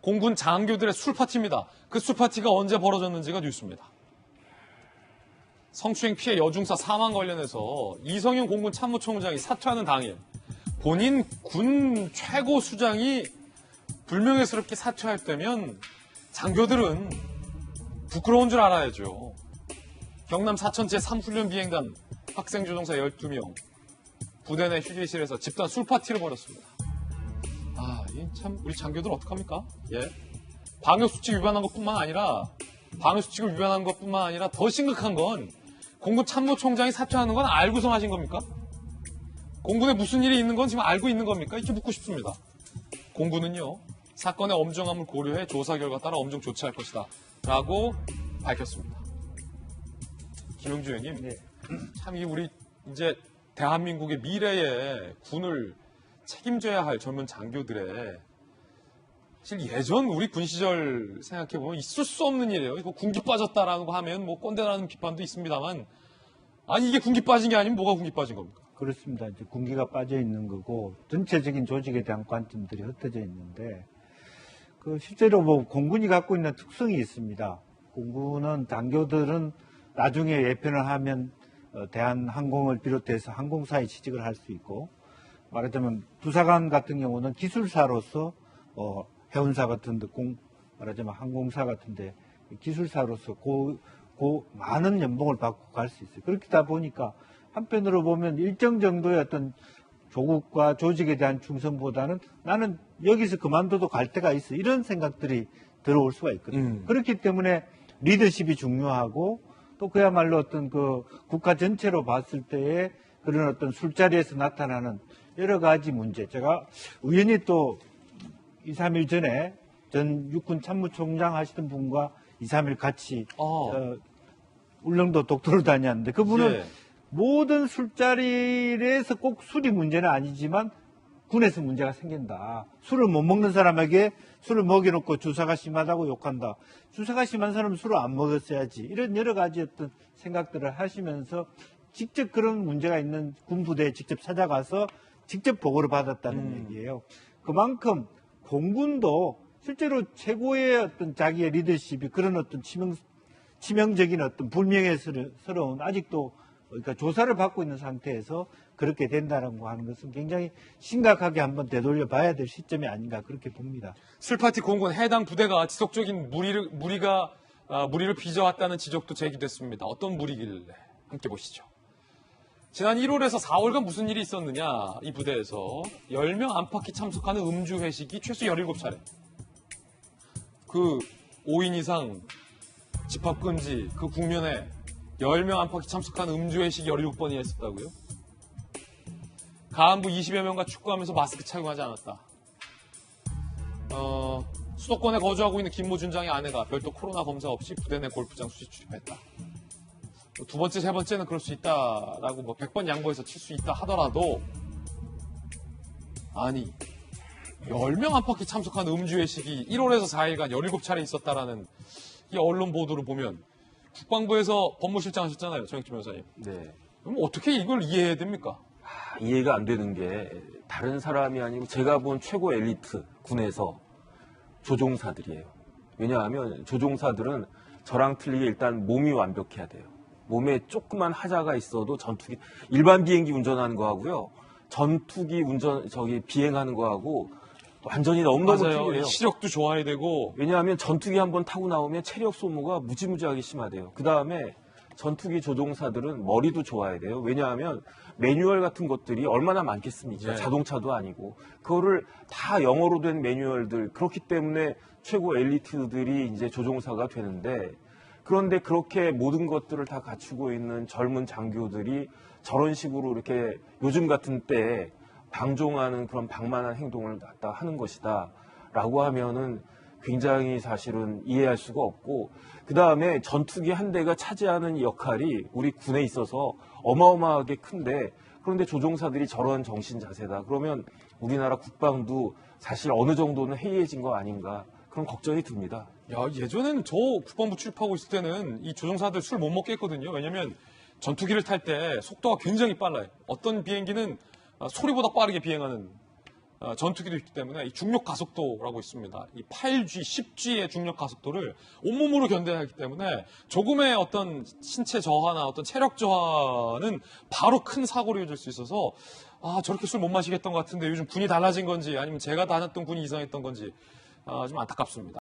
공군 장교들의 술파티입니다. 그 술파티가 언제 벌어졌는지가 뉴스입니다. 성추행 피해 여중사 사망 관련해서 이성윤 공군 참모총장이 사퇴하는 당일 본인 군 최고 수장이 불명예스럽게 사퇴할 때면 장교들은 부끄러운 줄 알아야죠. 경남 사천 제3훈련 비행단 학생 조종사 12명 부대 내 휴게실에서 집단 술파티를 벌였습니다. 이 참 우리 장교들 어떡합니까? 예. 방역수칙 위반한 것뿐만 아니라 더 심각한 건 공군 참모총장이 사퇴하는 건 알고서 하신 겁니까? 공군에 무슨 일이 있는 건 지금 알고 있는 겁니까? 이렇게 묻고 싶습니다. 공군은요, 사건의 엄정함을 고려해 조사 결과 따라 엄정 조치할 것이다 라고 밝혔습니다. 김영주 의원님, 네. 참 이 우리 이제 대한민국의 미래에 군을 책임져야 할 젊은 장교들의 사실 예전 우리 군 시절 생각해보면 있을 수 없는 일이에요. 이거 군기 빠졌다라는 거 하면 뭐 꼰대라는 비판도 있습니다만 이게 군기 빠진 게 아니면 뭐가 군기 빠진 겁니까? 그렇습니다. 이제 군기가 빠져 있는 거고 전체적인 조직에 대한 관점들이 흩어져 있는데 실제로 뭐 공군이 갖고 있는 특성이 있습니다. 공군은 장교들은 나중에 예편을 하면 대한항공을 비롯해서 항공사에 취직을 할 수 있고 말하자면 부사관 같은 경우는 기술사로서 해운사 같은 데 말하자면 항공사 같은 데 기술사로서 많은 연봉을 받고 갈 수 있어요. 그렇다 보니까 한편으로 보면 일정 정도의 어떤 조국과 조직에 대한 충성보다는 나는 여기서 그만둬도 갈 데가 있어. 이런 생각들이 들어올 수가 있거든요. 그렇기 때문에 리더십이 중요하고 또 그야말로 어떤 국가 전체로 봤을 때의 그런 어떤 술자리에서 나타나는 여러 가지 문제. 제가 우연히 또 2, 3일 전에 전 육군 참모총장 하시던 분과 2, 3일 같이 울릉도 독도를 다녔는데 그분은 예. 모든 술자리에서 꼭 술이 문제는 아니지만 군에서 문제가 생긴다. 술을 못 먹는 사람에게 술을 먹여놓고 주사가 심하다고 욕한다. 주사가 심한 사람은 술을 안 먹었어야지. 이런 여러 가지 어떤 생각들을 하시면서 직접 그런 문제가 있는 군부대에 직접 찾아가서 직접 보고를 받았다는 얘기예요. 그만큼 공군도 실제로 최고의 어떤 자기의 리더십이 그런 어떤 치명적인 어떤 불명예스러운 아직도 그러니까 조사를 받고 있는 상태에서 그렇게 된다는 거 하는 것은 굉장히 심각하게 한번 되돌려 봐야 될 시점이 아닌가 그렇게 봅니다. 술파티 공군 해당 부대가 지속적인 무리를 빚어왔다는 지적도 제기됐습니다. 어떤 무리길래 함께 보시죠. 지난 1월에서 4월간 무슨 일이 있었느냐 이 부대에서 10명 안팎이 참석하는 음주 회식이 최소 17차례 5인 이상 집합금지 국면에 10명 안팎이 참석한 음주 회식이 17번이나 있었다고요? 가안부 20여 명과 축구하면서 마스크 착용하지 않았다. 수도권에 거주하고 있는 김모 준장의 아내가 별도 코로나 검사 없이 부대 내 골프장 수시 출입했다. 두 번째, 세 번째는 그럴 수 있다라고 100번 양보해서 칠 수 있다 하더라도 10명 안팎이 참석한 음주 회식이 1월에서 4일간 17차례 있었다라는 이 언론 보도를 보면 국방부에서 법무실장 하셨잖아요, 정영진 변호사님. 네. 그럼 어떻게 이걸 이해해야 됩니까? 이해가 안 되는 게 다른 사람이 아니고 제가 본 최고 엘리트 군에서 조종사들이에요. 왜냐하면 조종사들은 저랑 틀리게 일단 몸이 완벽해야 돼요. 몸에 조그만 하자가 있어도 전투기 일반 비행기 운전하는 거하고요. 전투기 비행하는 거하고 완전히 너무너무 틀려요. 시력도 좋아야 되고. 왜냐하면 전투기 한번 타고 나오면 체력 소모가 무지무지하게 심하대요. 그 다음에 전투기 조종사들은 머리도 좋아야 돼요. 왜냐하면 매뉴얼 같은 것들이 얼마나 많겠습니까? 네. 자동차도 아니고. 그거를 다 영어로 된 매뉴얼들. 그렇기 때문에 최고 엘리트들이 이제 조종사가 되는데 그런데 그렇게 모든 것들을 다 갖추고 있는 젊은 장교들이 저런 식으로 이렇게 요즘 같은 때에 방종하는 그런 방만한 행동을 갖다 하는 것이다 라고 하면은 굉장히 사실은 이해할 수가 없고 그 다음에 전투기 한 대가 차지하는 역할이 우리 군에 있어서 어마어마하게 큰데 그런데 조종사들이 저런 정신 자세다 그러면 우리나라 국방도 사실 어느 정도는 해이해진 거 아닌가 그런 걱정이 듭니다. 예전에는 저 국방부 출입하고 있을 때는 이 조종사들 술 못 먹게 했거든요. 왜냐면 전투기를 탈 때 속도가 굉장히 빨라요. 어떤 비행기는 소리보다 빠르게 비행하는 전투기도 있기 때문에 이 중력 가속도라고 있습니다. 이 8G, 10G의 중력 가속도를 온몸으로 견뎌야 하기 때문에 조금의 어떤 신체 저하나 어떤 체력 저하는 바로 큰 사고를 이어질 수 있어서 저렇게 술 못 마시겠던 것 같은데 요즘 군이 달라진 건지 아니면 제가 다녔던 군이 이상했던 건지 좀 안타깝습니다.